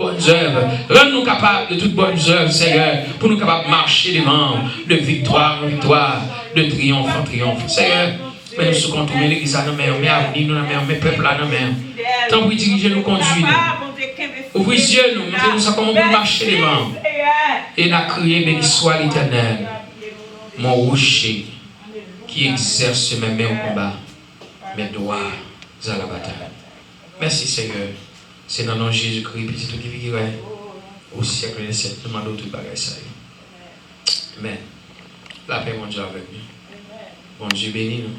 bonnes œuvres. Rends-nous capables de toutes bonnes œuvres, Seigneur, pour nous capables de marcher devant, de victoire en victoire, de triomphe en triomphe. Seigneur, mais nous sommes contournés l'église à nos mains, mais avenir nous à nos mains, mais peuple à nos mains. Tant pour diriger nous, conduire nous. Ouvrez les yeux, nous, montrez-nous ça comment nous marcher devant. Et n'a crié, béni soit l'Éternel, mon rocher, qui exerce mes mains au combat, mes doigts à la bataille. Merci Seigneur. C'est dans le nom de Jésus-Christ, petit tout qui vit au siècle des siècles. Nous demandons tout le bagage ça. Amen. La paix, mon Dieu, avec nous. Bon Dieu béni nous.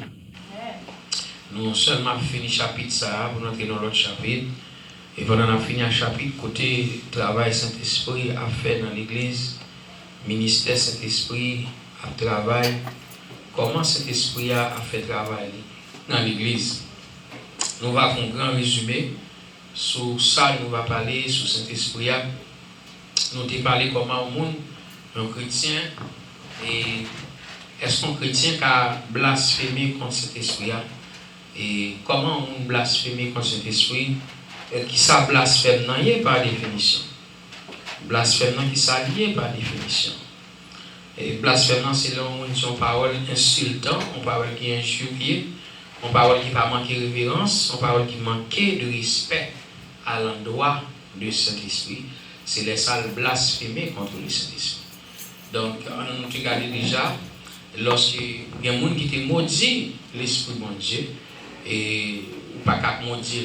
Nous seulement fini le chapitre ça pour entrer dans l'autre chapitre. Et pendant qu'on a fini un chapitre, côté travail Saint-Esprit a fait dans l'église, ministère Saint-Esprit a travaillé. Comment Saint-Esprit a fait travail dans l'église? Nous allons faire un grand résumé. Sur ça, nous allons parler, sur Saint-Esprit. Nous allons parler comment au monde, un chrétien, et est-ce qu'un chrétien a blasphémé contre Saint-Esprit? Et comment on blasphème contre Saint-Esprit? Qui ça blasphème par définition? Blasphème qui ça lié par définition. Et blasphème c'est là où une parole insultante, une parole qui est injuriée, une parole qui va manquer de révérence, une parole qui manque de respect à l'endroit du Saint-Esprit. C'est les salles blasphémées contre le Saint-Esprit. Donc, on nous regarde déjà, lorsqu'il y a un monde qui te maudit l'Esprit de mon Dieu, et ou pas qu'à maudire,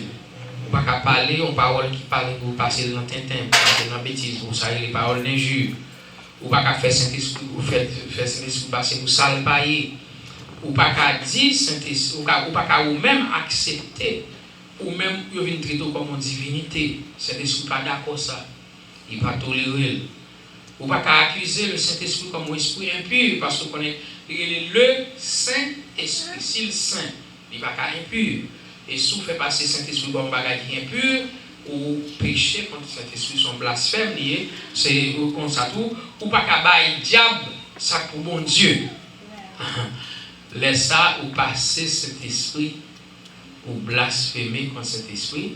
ou pas qu'à parler, une parole qui parle pour passer dans Tintin, passer dans bêtise, pour ça, les paroles d'injure, ou pas qu'à faire Saint-Esprit, ou faire Saint-Esprit passer pour salpailler, ou pas qu'à dire Saint-Esprit, ou pas qu'à ou même accepter, ou même vous venez traiter comme une divinité. Saint-Esprit pas d'accord ça, il va tolérer. Ou pas qu'à accuser le Saint-Esprit comme un esprit impur, parce qu'on est le Saint-Esprit, si le Saint, il va qu'à impur. Et si vous faites passer Saint-Esprit comme un bagage qui est impur, ou péché contre Saint-Esprit, son blasphème lié, c'est comme ça tout, ou pas qu'à bailler diable, ça pour bon Dieu. Laissez ça ou passer cet esprit, ou blasphémer contre cet esprit,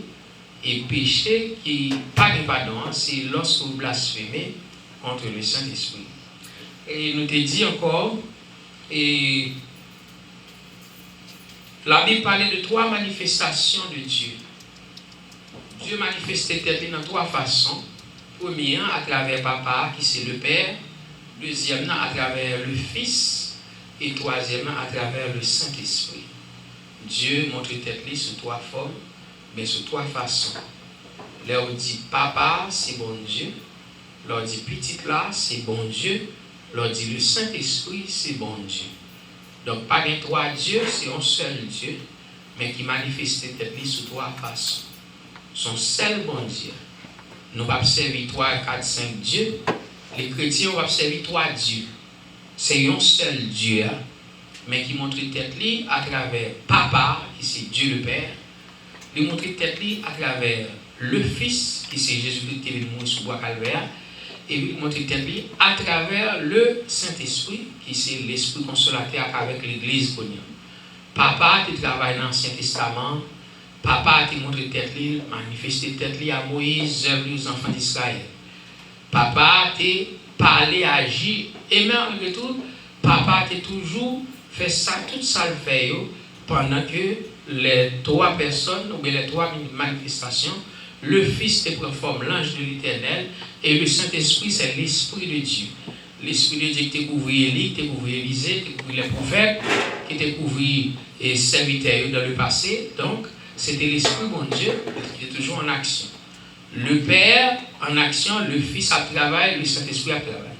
et péché qui pas de pardon, c'est lorsque vous blasphémez contre le Saint-Esprit. Et nous te dit encore, et la Bible parlait de 3 manifestations de Dieu. Dieu manifestait dans 3 façons. Premièrement, à travers Papa, qui c'est le Père. Deuxièmement, à travers le Fils. Et troisièmement, à travers le Saint-Esprit. Dieu montre tête sous 3 formes, mais sous 3 façons. Là, on dit Papa, c'est bon Dieu. Là, on dit petit là, c'est bon Dieu. Là, on dit le Saint-Esprit, c'est bon Dieu. Donc, pas de 3 dieux, c'est un seul Dieu, mais qui manifeste tête sous 3 façons. Son seul bon Dieu. Nous va servir 3, 4, 5 dieux. Les chrétiens vont servir 3 dieux. C'est un seul Dieu, mais qui montre tête à travers Papa, qui c'est Dieu le Père. Il montre tête à travers le Fils, qui c'est Jésus-Christ qui est venu sur bois calvaire. Et il montre tête à travers le Saint-Esprit, qui c'est l'Esprit consolateur avec l'Église. Papa qui travaille dans l'Ancien Testament. Papa qui montre tête, manifeste tête à Moïse, aux enfants d'Israël. Papa qui parlé, agi, et même tout, Papa qui toujours fait ça, tout ça le fait pendant que les 3 personnes, ou les 3 manifestations, le Fils te forme l'ange de l'Éternel, et le Saint-Esprit, c'est l'Esprit de Dieu. L'Esprit de Dieu qui te couvre Élie, te couvre Élisée, te couvre les prophètes, qui te couvre les serviteurs dans le passé. Donc, c'était l'Esprit bon Dieu qui est toujours en action. Le Père en action, le Fils à travail, le Saint-Esprit à travail.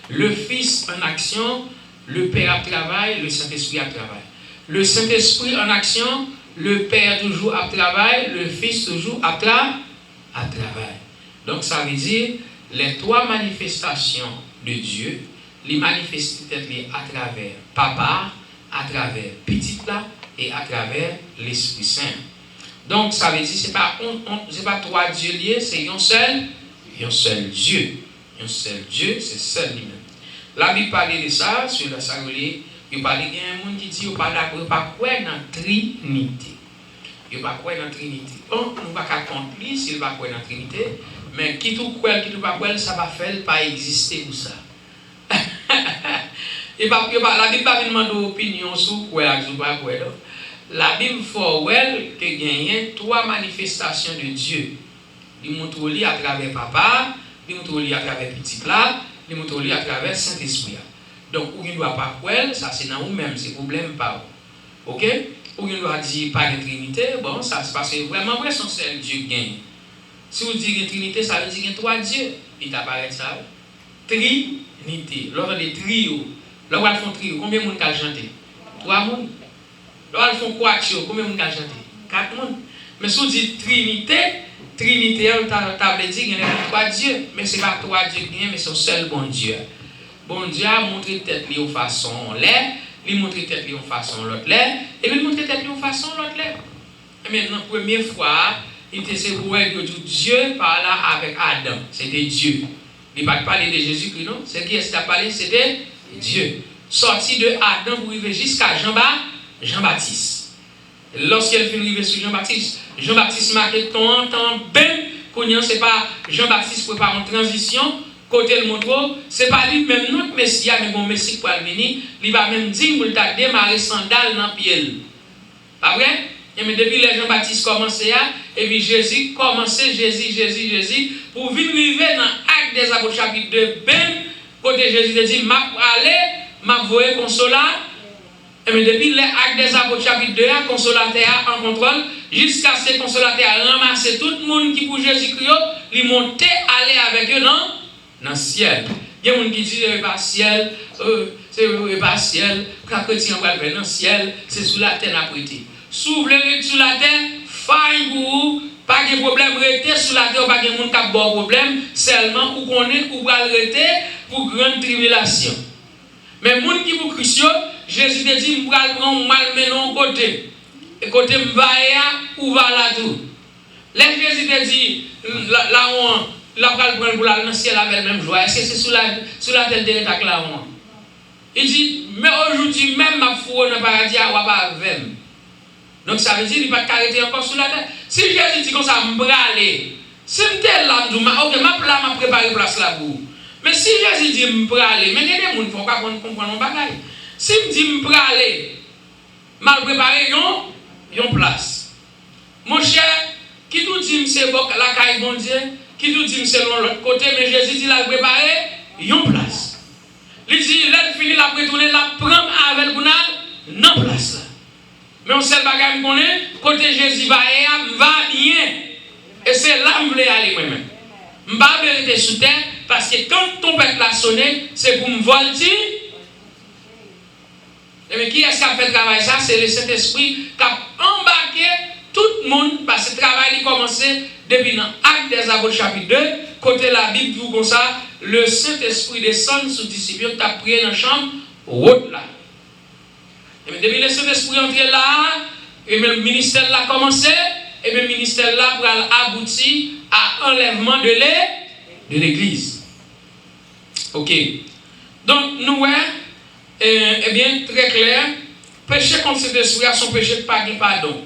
Le Fils en action, le Père à travail, le Saint-Esprit à travail. Le Saint-Esprit en action, le Père toujours à travail, le Fils toujours à travail. Donc ça veut dire les 3 manifestations de Dieu, les manifestent à travers Papa, à travers Petit là et à travers l'Esprit Saint. Donc ça veut dire c'est pas 3 dieux liés, c'est un seul Dieu. Un seul Dieu, c'est seul lui-même. La Bible parle de ça sur la Sagolie. Il parle de un monde qui dit il pas d'accord, pas quoi dans Trinité. Il pas quoi dans Trinité. Bon, nous pas qu'à conclure s'il va quoi dans Trinité, Mais qui tout quoi, qui tout pas quoi, ça va faire pas exister pour ça. Et la Bible pas demande opinion sur quoi, sur pas quoi. La Bible faut que gagne trois manifestations de Dieu. Il montre à travers papa, il montre à travers petit là, il montre à travers Saint-Esprit. Donc, ou il ne doit pas croire, ça c'est dans vous-même, c'est problème pas. Ok? Ou il doit dire pas de Trinité, bon, ça se passe vraiment vrai, son seul Dieu gagne. Si vous dites Trinité, ça veut dire qu'il y a trois dieux. Il t'apparaît ça. Trinité. Lors des trios, lors ils font trio, combien de monde ont chanté? 3 monde. Lors ils font quattro, combien de monde ont chanté? 4 monde. Mais si vous dites Trinité, Trinité, on t'a dit qu'il y a 3 dieux. Mais ce n'est pas 3 dieux qui mais c'est un seul bon Dieu. Bon Dieu a montré tête de façon l'air, il montre tête de façon l'autre l'air, et puis il montre tête de façon l'autre l'air. Et maintenant, première fois, il était c'est pour que Dieu parla avec Adam. C'était Dieu. Il ne parle de Jésus-Christ, non? C'est qui est-ce qui a parlé? C'était Dieu. Sorti de Adam pour arriver jusqu'à Jean-Baptiste. Lorsqu'il est arrivé sur Jean-Baptiste, Jean-Baptiste marquait ton temps bien, qu'on c'est pas Jean-Baptiste pour faire une transition. Côté le montre, ce n'est pas lui-même notre Messie, mais mon Messie pour venir, il va même dire qu'il a démarré sandales dans le pied. Pas vrai? Et mais depuis les Jean-Baptiste commençaient, et puis Jésus commençait, Jésus, pour venir arriver dans l'acte des apôtres chapitre 2, ben, côté Jésus dit, m'a aller, m'a voué consolateur. Et mais depuis les actes des apôtres chapitre 2, consolateur en contrôle, jusqu'à ce que consolateur ramasse tout le monde qui pour Jésus-Christ, il montait, aller avec eux dans le ciel. Il y a des gens qui disent, pas ciel, c'est pas ciel, quand chrétien va aller dans le ciel, c'est sous la terre à prêter. Si vous voulez sous la terre, fine pour vous, pas de problème, rester sous la terre, pas de monde qui a bon problème, seulement vous connaissez ou vous rester pour grande tribulation. Mais les gens qui vous Christ, Jésus te dit, vous allez prendre mal maintenant côté. Et côté m'vaïa ou va là tout. Là, Jésus te dit, là on la prendre pour la dans le ciel avec même joie. Est-ce que c'est sous la terre de l'état là on? Il dit, mais aujourd'hui même ma foi dans le paradis à pas avec. Donc ça veut dire qu'il ne va pas arrêter encore sous la terre. Si Jésus dit comme ça, je vais aller. Si je suis là, ok, je vais préparer place là pour. Mais si Jésus dit je vais aller, mais il y a des gens qui ne font pas comprendre mon bagage. Si je dis je vais aller, je vais préparer une place. Mon cher, qui nous dit que c'est la caille bon Dieu, qui nous dit que c'est l'autre côté, mais Jésus dit qu'il a préparé une place. Il dit, là, il finit la retourner, la prendre avec vous dans place là. Mais on sait bagage qu'on est, côté Jésus va bien. Et c'est là que je voulais aller moi-même. Je ne vais pas rester sous terre, parce que quand ton peuple a sonné, c'est pour me voler. Mais qui est-ce qui a fait travail ça? C'est le Saint-Esprit qui a embarqué tout le monde, parce que le travail a commencé depuis l'acte des apôtres chapitre 2, côté la Bible, tout comme ça, le Saint-Esprit descend sous disciples qui a prié dans la chambre, haute là. Et bien, depuis le Saint-Esprit est entré là, et bien, le ministère l'a commencé, et bien, le ministère là pour aboutir à l'enlèvement de l'Église. Ok. Donc, nous, eh bien, très clair, péché contre cet esprit a son péché de pas de pardon.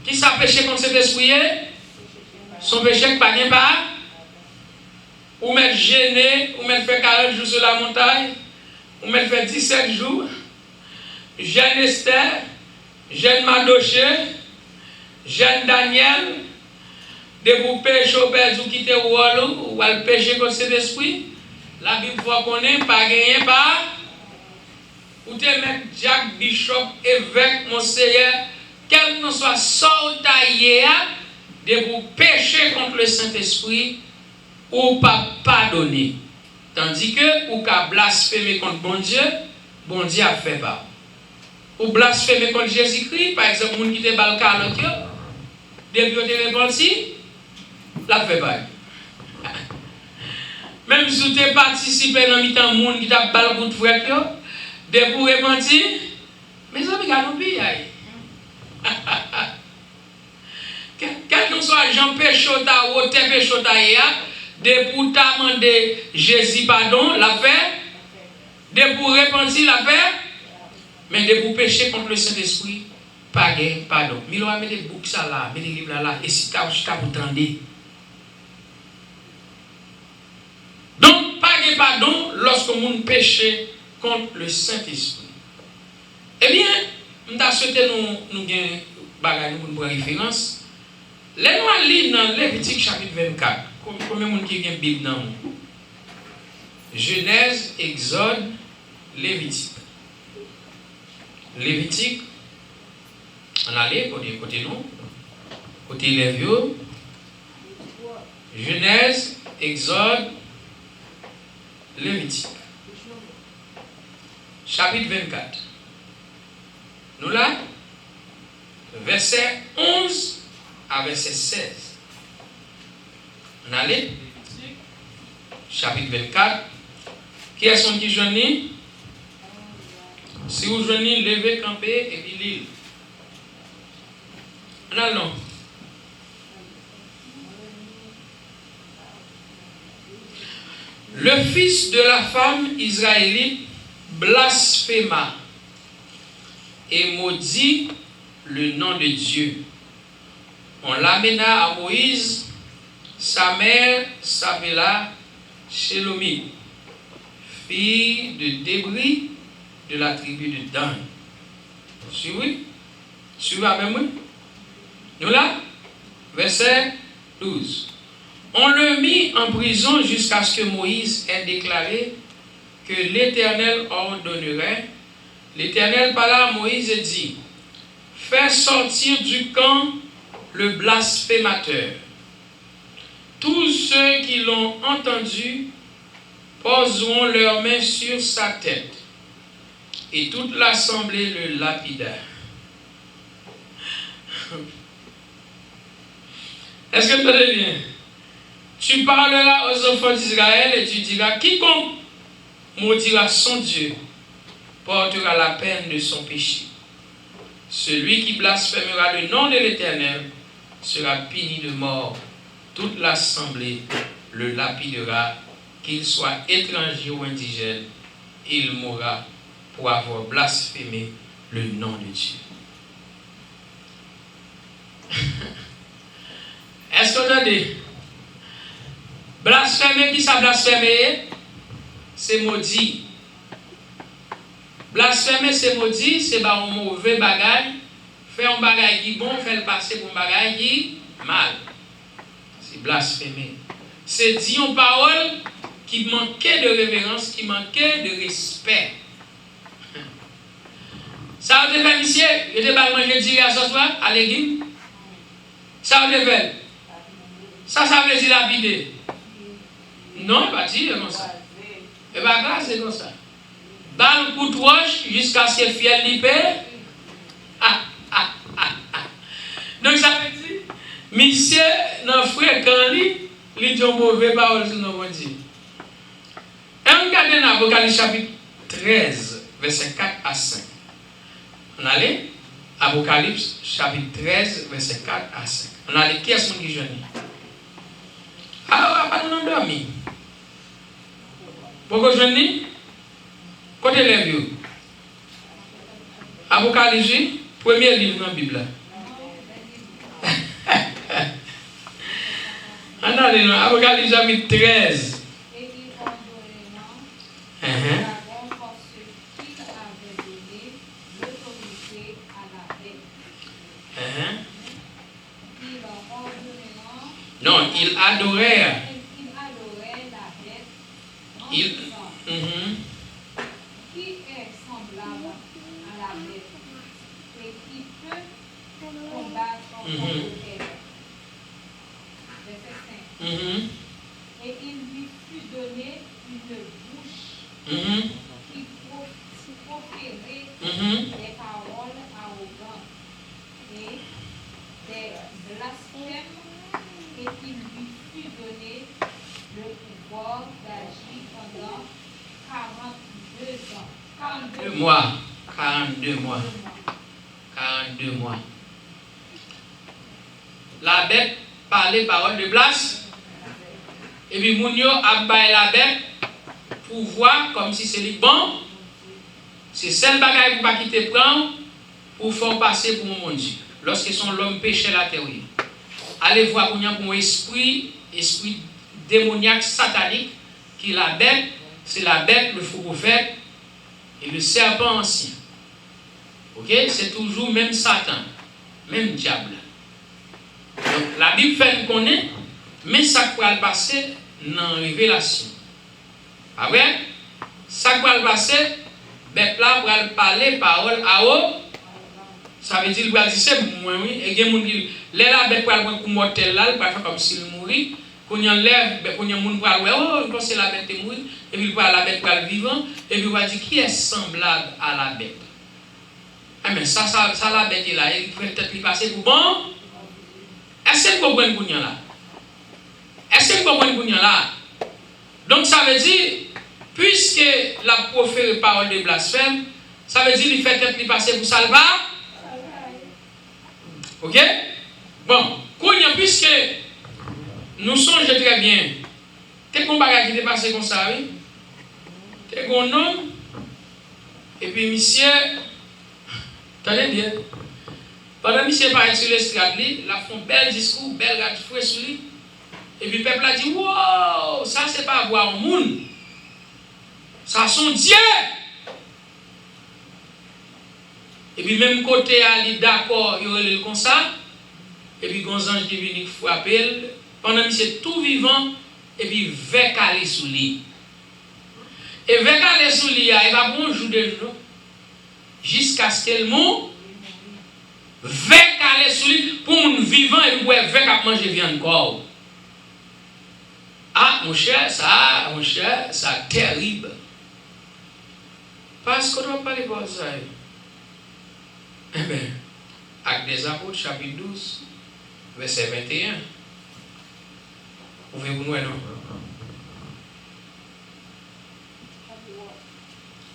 Qui ça péché contre cet esprit? Son péché de pas de pardon. Ou mettre gêné, ou mettre fait 40 jours sur la montagne, ou mettre fait 17 jours. Jeune Esther, jeune Madoché, jeune Daniel, de vous pécher au père du quitter ou à pécher contre cet esprit, la Bible voit qu'on n'est pas gagné par, ou te mettre Jacques Bishop, évêque, monseigneur, quel que soit sortaillé, de vous pécher contre le Saint-Esprit, ou pas pardonner. Tandis que, ou qu'à blasphémer contre bon Dieu a fait pas. Ou blasphémer contre Jésus-Christ, par exemple, moun qui te balka l'autre, depuis que tu repenti, la fait pas. Même si tu participé dans le temps moun qui t'a balka de frère, depuis que tu repenti, mais ça me garde bien. Quel que soit Jean Péchota ou Té Péchota, depuis que tu as demandé Jésus pardon, la fait, depuis que tu repenti, la fait. Mais de vous pécher contre le Saint-Esprit, pas gain, pardon. Milo a mis des boucs là, mis des livres là, et si tu as vous tendez. lorsque nous péchons contre le Saint-Esprit. Eh bien, nous avons souhaité nous gagner pour référence. Les nous lisons dans Lévitique chapitre 24. Combien de gens qui ont une Bible dans nous? Genèse, Exode, Lévitique. Lévitique, on allait côté nous, côté les vieux. Genèse, Exode, Lévitique. Chapitre 24. Nous là, verset 11 à verset 16. On allait, chapitre 24. Qui est-ce qui joignit? Si vous joignez, levez, camper et puis lire. Non. Le fils de la femme israélite blasphéma et maudit le nom de Dieu. On l'amena à Moïse, sa mère s'appela Shelomit, fille de Débri de la tribu de Dan. Suivez? Suivez avec moi? Nous là? Verset 12. On le mit en prison jusqu'à ce que Moïse ait déclaré que l'Éternel ordonnerait. L'Éternel parla à Moïse et dit: fais sortir du camp le blasphémateur. Tous ceux qui l'ont entendu poseront leurs mains sur sa tête, et toute l'assemblée le lapida. Est-ce que tu entends bien? Tu parleras aux enfants d'Israël et tu diras: quiconque maudira son Dieu portera la peine de son péché. Celui qui blasphémera le nom de l'Éternel sera puni de mort. Toute l'assemblée le lapidera, qu'il soit étranger ou indigène, il mourra pour avoir blasphémé le nom de Dieu. Est-ce que vous entendez? Blasphémer, qui ça blasphémer? C'est maudit. Blasphémer, c'est maudit, c'est un mauvais bagage. Faire un bagage qui est bon, faire le passer pour un bagage qui est mal. C'est blasphémer. C'est dire une parole qui manquait de révérence, qui manquait de respect. Ça vous fait, monsieur? Il était pas manger du à ce soir, à l'église? Ça vous fait? Ça veut dire lapider. Non, pas dire comme ça. Et pas grave, c'est comme ça. Balle coup de roche jusqu'à ce que fiel libère. Donc ça veut dire, monsieur, notre frère Kandi, il dit mauvais parole sur nos Dieu. Et on regarde dans Apocalypse chapitre 13, verset 4 à 5. On allait, Apocalypse chapitre 13, verset 4 à 5. On allait, qui est-ce qui joue? Ah, pas nous endormir. Pourquoi je dis? Côté les vieux. Apocalypse, premier livre dans la Bible. On a dit, Apocalypse chapitre 13. Non, il adorait. Qui est semblable à la bête et qui peut combattre contre elle. Verset 5. Et il lui fut donné une bouche qui proférait des paroles arrogantes et des blasphèmes, et il lui fut donné le pouvoir d'agir pendant 42 ans. 42 mois. 42 mois. 42 mois. La bête parlait parole de place. Et puis Mounio a baillé la bête pour voir comme si c'est le bon. C'est celle bagaille pour ne pas quitter prendre pour faire passer pour mon Dieu. Lorsque son l'homme péchait la terre. Allez voir pour un esprit démoniaque satanique qui la bête, c'est la bête, le faux prophète et le serpent ancien. Ok? C'est toujours même Satan, même diable. Donc la Bible fait nous connaître, mais ça va le passer dans la révélation. Ah ouais? Ça va le passer, bête là va parler parole à haut. Ça veut dire qu'il va dire c'est moi, oui. Et il y a des gens qui disent, là, bête va le coup mortel là, il va faire comme s'il mourit. Quand il enlève, quand il y a des gens qui disent, oh, je pense que la bête est morte. Et puis la bête va le vivant. Et puis il va dire, qui est semblable à la bête? Ah mais ça la bête est là, il peut peut-être lui passer pour bon. Est-ce que vous comprenez ce là? Est-ce que vous comprenez ce là? Donc ça veut dire, puisque la profère parole de blasphème, ça veut dire qu'il fait peut-être lui passer pour salva. Ok? Bon, puisque nous songeons très bien, t'es qu'on bagage qui est passé comme ça, oui? T'es qu'on homme, et puis monsieur, attendez bien. Pendant que monsieur parle sur l'estrade, il a fait un bel discours, bel gâteau fouet sur lui. Et puis le peuple a dit, wow, ça c'est pas voir un monde. Ça son Dieu. Et puis même côté, il est d'accord, il est comme ça. Et puis quand ange qui vient frapper, pendant que monsieur tout vivant, et puis veut caler sur lui. Et veut caler sur lui, il va bonjour de jour. Jusqu'à ce qu'elle monte. Vec aller sur lui pour un vivant et pour vec à manger viande corps. Ah mon cher, ça terrible. Parce qu'on doit parler de ça. Eh bien, Actes des Apôtres, chapitre 12, verset 21. Pouvez-vous nous non?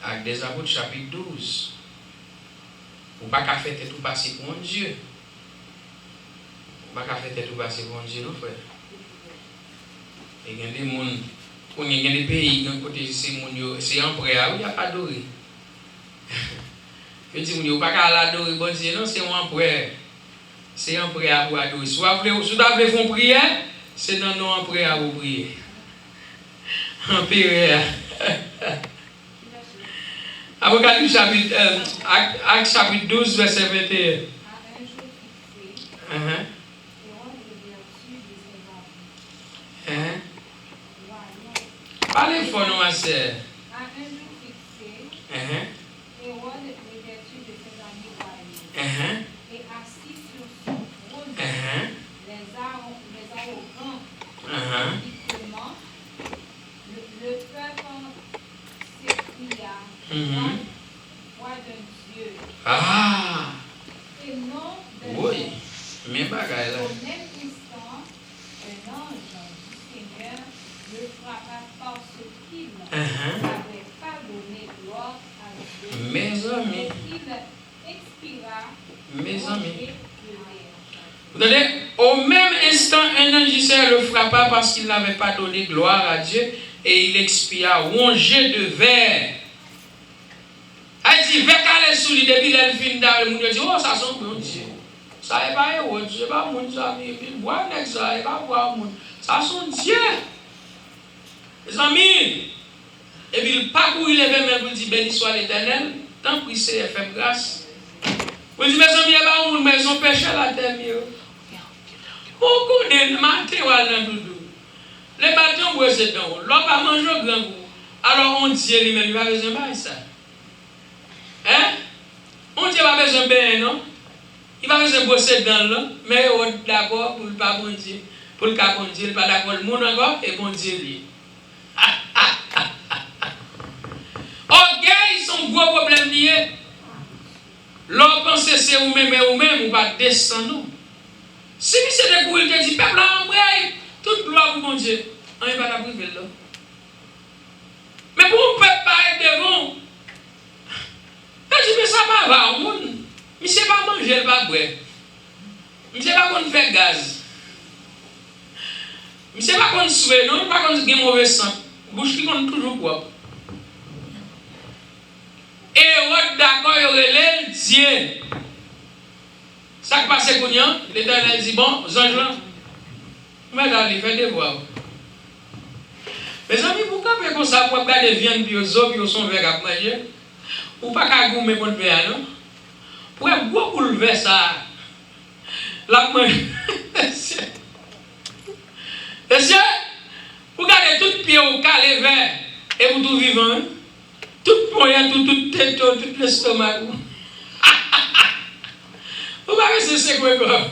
Actes des Apôtres, chapitre 12. Ou pas qu'à faire tout passer pour un Dieu. Ou pas qu'à faire tout passer pour un Dieu, non, frère. Et il y a des gens, il y a des pays, côté c'est empereur, il n'y a pas adoré. Je dis, il n'y a pas qu'à l'adorer, bon Dieu, non, c'est un empereur. C'est un empereur pour adorer. Soit vous voulez faire prière, c'est dans nos empereurs pour prier. Empereur. Apocalypse chapitre, Acte chapitre 12, verset 21. Parlez fort, non, ma sœur. À un jour fixé, Hérode revêtu de ses habits royaux, et assis sur son trône, les arrogants, ditement, le peuple s'écria, roi d'un Dieu. Ah! Et non de Oui, l'homme. mais bagaille là. Au même instant, un ange du Seigneur le frappa parce qu'il n'avait pas donné gloire à Dieu. Mes amis. Et il expira. Mes amis. Vous Vous entendez? Au même instant, un ange du Seigneur le frappa parce qu'il n'avait pas donné gloire à Dieu et il expira, rongé de verre. Elle dit, verre calé sous lui depuis le fin d'année. Mon Dieu dit, oh, ça sent bon Dieu. Ça n'est pas héros, c'est pas mon ami. Puis, bois avec ça, il va boire mon. Ça sent Dieu. Les amis. Et puis, le parcours, il est même pour dire, béni soit l'Éternel. Tant pis, c'est fait grâce. Vous dites, mes amis, il n'y a pas de maison péché à la terre. Beaucoup de matin ou à l'endoudou. Les bâtons, vous êtes dans l'homme va manger au grand goût. Alors, on dit lui-même, il va besoin de ça. Hein? On dit, il va besoin de bien, non? Il va besoin de bosser dans l'eau, mais on est d'accord pour ne pas bon Dieu. Pour le cas bon Dieu, il n'est pas d'accord le monde encore, et bon Dieu lié. Ok, ils sont gros problèmes liés. L'on pense que c'est ou pas descendre. Si c'est des couilles qui disent, peuple, toute gloire pour mon Dieu. On n'est pas la priver là. Mais pour un peuple pas être devant, je dis, mais ça va, va, au monde. Mais c'est pas manger, pas boire. Mais c'est pas qu'on fait gaz. Mais c'est pas qu'on souhaite, non, pas qu'on ait mauvais sang. Bouche qui compte toujours propre. Et votre d'accord, il y aurait Dieu. Ça qui passe pour nous, l'Éternel dit, bon, Zange là, mais là, il fait des voix. Mes amis, pourquoi fait comme ça pour regarder viande puis aux autres puis son verre à manger. Ou pas qu'à gommer pour le verre non. Pour beaucoup le verre ça. La manger. Monsieur, vous regardez tout pied au calé vert et vous tout vivant. Tout moyen, tout tête, tout l'estomac. Vous voyez c'est quoi comme.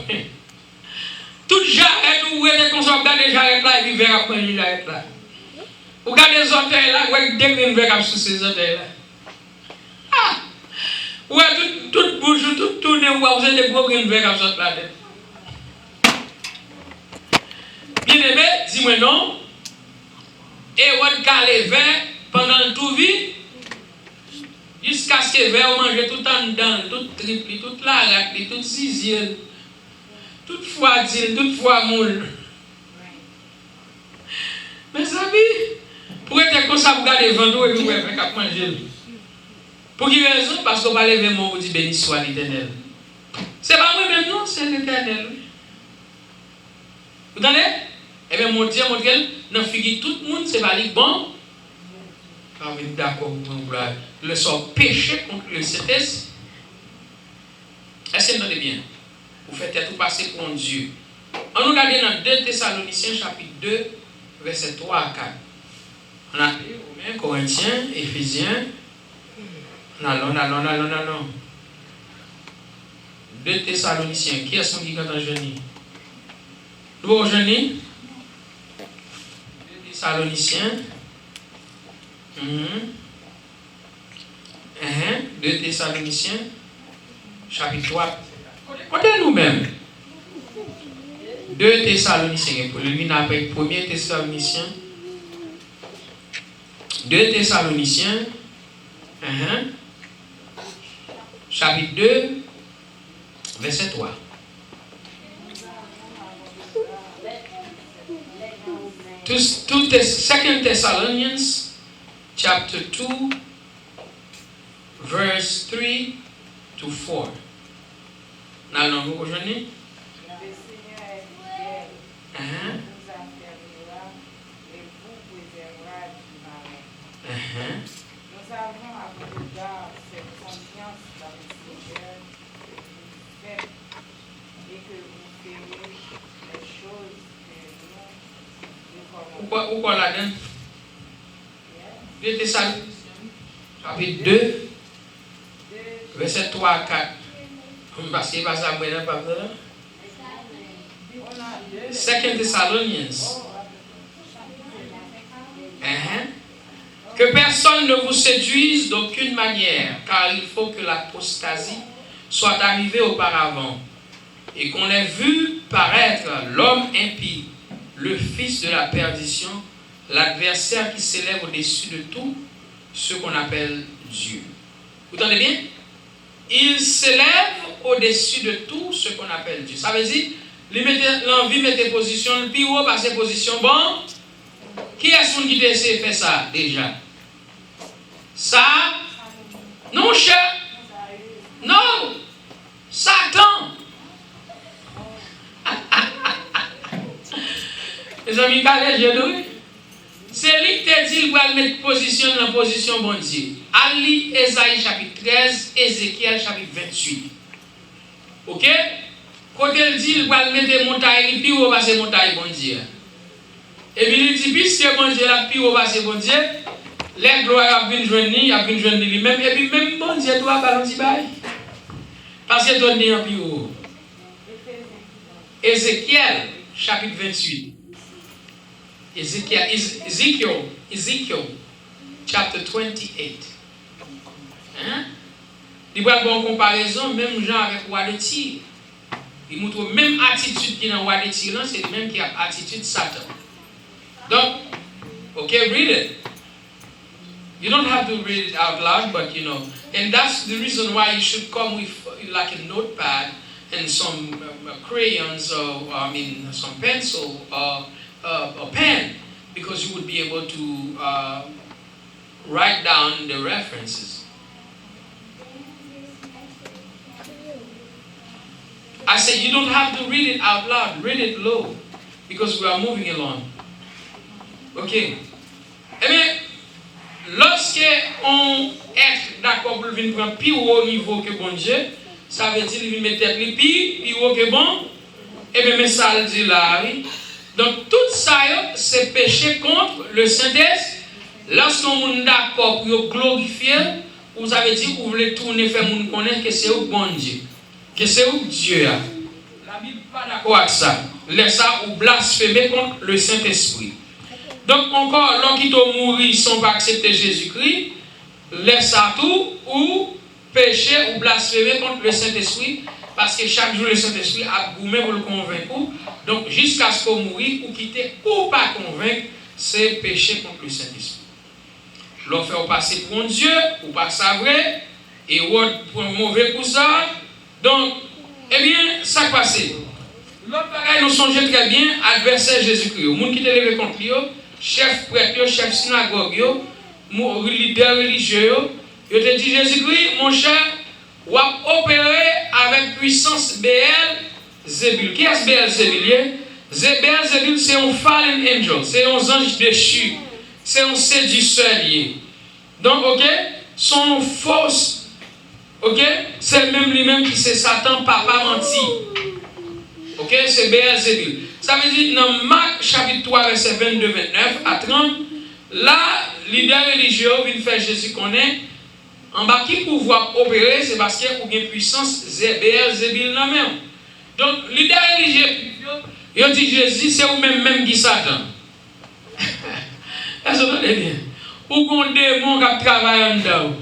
Tout jarret, vous êtes comme ça, vous regardez jarret là et puis verre à manger jarret là. Vous regardez les orteils là, vous avez des verres sur ces orteils là. Ah! Vous avez toute bouche, tout tourné, vous avez des gros verres sur la tête. Bien aimé, dis-moi non. Et on calé vin pendant tout vie. Jusqu'à ce que vin mange tout en dedans, tout triple, toute la rate, toute sixième, toute fois d'île, toute fois moule. Mes amis, pour être comme ça, vous gardez vent et vous pouvez faire manger. Pour quelle raison? Parce qu'on va lever mon dit béni soit l'Éternel. C'est pas moi-même, non, c'est l'Éternel. Vous entendez? Eh bien, mon Dieu, mon Dieu, dans figure tout le monde, c'est pas bon. Ah oui, d'accord, le sort péché contre le CTS. Est-ce que vous entendez bien? Vous faites tout passer pour un Dieu. On nous regarde dans 2 Thessaloniciens, chapitre 2, versets 3 à 4. On a Romains, Corinthiens, Éphésiens. Non. 2 Thessaloniciens. Qui est-ce qui est en jeune? Vous jeune? 2 Thessaloniciens. 2 Thessaloniciens, chapitre 3. Côté nous-mêmes. 2 Thessaloniciens. Pour le lien avec 1 Thessaloniciens. 2 Thessaloniciens. Chapitre 2, verset 3. Two Thessalonians, chapter 2, verse 3 to 4. Now, vous aujourd'hui? Nous avons à votre égard cette confiance dans le Seigneur que vous faites et que vous ferez les choses que nous recommandons. Pourquoi là-dedans? 2 Thessaloniciens, chapitre 2, verset 3 à 4. Parce que pas ça, moi, pas là. 2 Thessalonians. Que personne ne vous séduise d'aucune manière, car il faut que l'apostasie soit arrivée auparavant, et qu'on ait vu paraître l'homme impie, le fils de la perdition, l'adversaire qui s'élève au-dessus de tout ce qu'on appelle Dieu. Vous entendez bien? Il s'élève au-dessus de tout ce qu'on appelle Dieu. Ça veut dire, l'envie mettait position, le plus haut par ses positions, bon. Qui est-ce qui t'a essayé de faire ça déjà? Ça? Non, cher. Non. Satan. Les amis, c'est lui qui t'a dit qu'il va mettre position dans la position bon Dieu. Ali, Esaïe chapitre 13, Ézéchiel chapitre 28. Ok? Quand il dit qu'il va mettre des montagnes, puis où va ces montagnes bon Dieu? Et puis il dit, puisque bon Dieu l'a puis où va ces bon Dieu? Les gloires viennent joindre lui-même. Et puis même bon Dieu doit balancer bail. Parce que donne un plus haut. Ézéchiel chapitre 28. Ezekiel chapter 28. Hein? Il va avoir une comparaison, même genre avec roi de Tyr. Il montre la même attitude qui est dans le roi de Tyr, c'est le même qui a attitude de Satan. Donc, okay, read it. You don't have to read it out loud, but you know, and that's the reason why you should come with like a notepad and some crayons or some pencil or a pen, because you would be able to write down the references. I said you don't have to read it out loud, read it low, because we are moving along. Okay. Eh bien, lorsque on est d'accord pour venir prendre plus haut niveau que bon Dieu, ça veut dire qu'il met tête plus haut que bon. Et bien, mais ça le dit là, oui. Donc, tout ça, c'est péché contre le Saint-Esprit. Lorsqu'on est d'accord pour glorifier, vous avez dit que vous voulez tourner, faire moun connaître que c'est où bon Dieu. Que c'est où Dieu. La Bible n'est pas d'accord avec ça. Laisse ça ou blasphémer contre le Saint-Esprit. Donc, encore, l'homme qui doit mourir sans pas accepter Jésus-Christ, laisse ça tout ou pécher ou blasphémer contre le Saint-Esprit. Parce que chaque jour, le Saint-Esprit a goûté pour le convaincre. Donc, jusqu'à ce qu'on mourit, ou quitter, ou pas convaincre, c'est péché contre le Saint-Esprit. L'on fait passer pour un Dieu, ou pas ça vrai, et pour un mauvais pour ça. Donc, eh bien, ça passe. L'autre bagaille, nous songeons très bien, adversaire Jésus-Christ. Le monde qui te levé contre lui, chef prêtre, chef synagogue, leader religieux, il te dit Jésus-Christ, mon cher, ou a opéré avec puissance Béelzébul. Qui est Béelzébul? Béelzébul, c'est un fallen angel, c'est un ange déchu, c'est un séduceur lié. Donc, ok, son fausse, ok, c'est même lui-même qui c'est Satan, papa menti. Ok, c'est Béelzébul. Ça veut dire dans Marc chapitre 3, verset 22, 29 à 30, là, leader religieux vient faire Jésus connaître. En bas, qui pouvoir opérer, c'est parce qu'il y a une puissance Béelzébul dans même. Donc, leader religieux, il dit Jésus, c'est vous-même qui Satan. Est-ce que vous entendez bien? Ou qu'on démon qui travaille en dedans.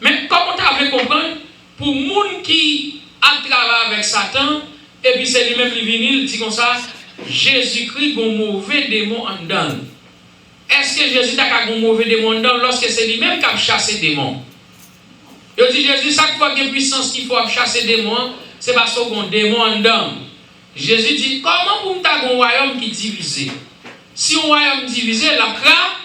Mais comment tu as comprendre? Pour les gens qui travaillent avec Satan, et puis c'est lui-même qui vient, il dit comme ça, Jésus-Christ a un mauvais démon en dedans. Est-ce que Jésus a un mauvais démon dedans lorsque c'est lui-même qui a chassé des démons? Il dit Jésus, chaque fois qu'il y a une puissance qu'il faut chasser des démons, c'est parce qu'il y a un démon en dedans. Jésus dit, comment vous avez un royaume qui est divisé? Si un royaume divisé, la cra,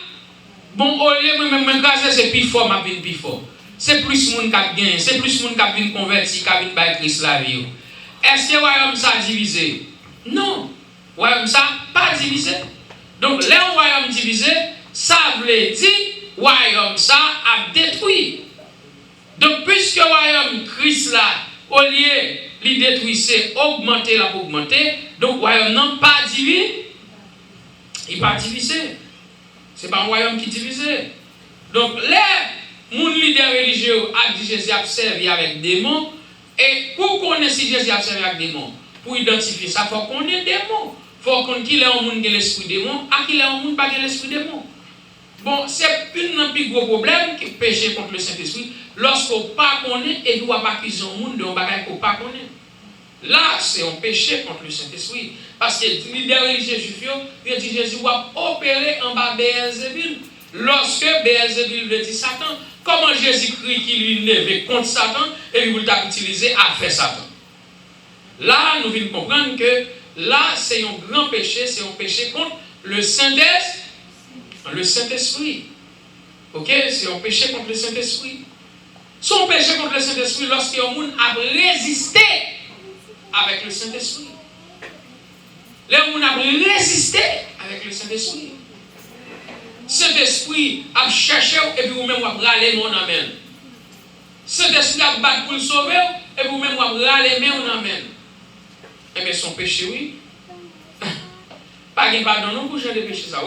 bon, au lieu de même craser, c'est plus fort, ma vie plus fort. C'est plus de monde qui a gagné, c'est plus de monde qui a été converti, qui a été par Christ la vie. Est-ce que le royaume ça divisé? Non. Le royaume ça pas divisé. Donc, le royaume divisé, ça veut dire le royaume ça a détruit. Donc, puisque le royaume Christ là, au lieu de détruire, c'est augmenter la pour augmenter, donc le royaume non pas divisé. Il n'est pas divisé. Ce n'est pas un royaume qui est divisé. Donc, les leaders religieux a dit Jésus a servi avec des démons. Et pour connaître si Jésus a servi avec des démons, pour identifier ça, il faut qu'on ait des démons. Il faut qu'on qu'il est un monde qui a l'esprit démon, à qu'il est un monde pas qui a l'esprit démon. Bon, c'est un plus gros problème qui est péché contre le Saint-Esprit. Lorsqu'on ne pas connaît et doit pas accuser un monde de un bagage qu'on ne pas connaît. Là, c'est un péché contre le Saint-Esprit. Parce que les leaders religieux juifs, il dit Jésus va opérer en bas Béelzébul. Lorsque Béelzébul veut dire Satan, comment Jésus-Christ qui lui lève contre Satan et il voulait utiliser à faire Satan. Là, nous venons comprendre que là, c'est un grand péché, c'est un péché contre le Saint-Esprit. Le Saint-Esprit. Ok? C'est un péché contre le Saint-Esprit. C'est un péché contre le Saint-Esprit lorsque un monde a résisté avec le Saint-Esprit. Les gens ont résisté avec le Saint-Esprit. Saint-Esprit a cherché et puis vous-même vous râlez mon amen. Saint-Esprit a battu pour le sauver et vous-même vous râlez mon amen. Eh bien, son péché, oui. Pas de pardon, non, pour jeter le péché, ça.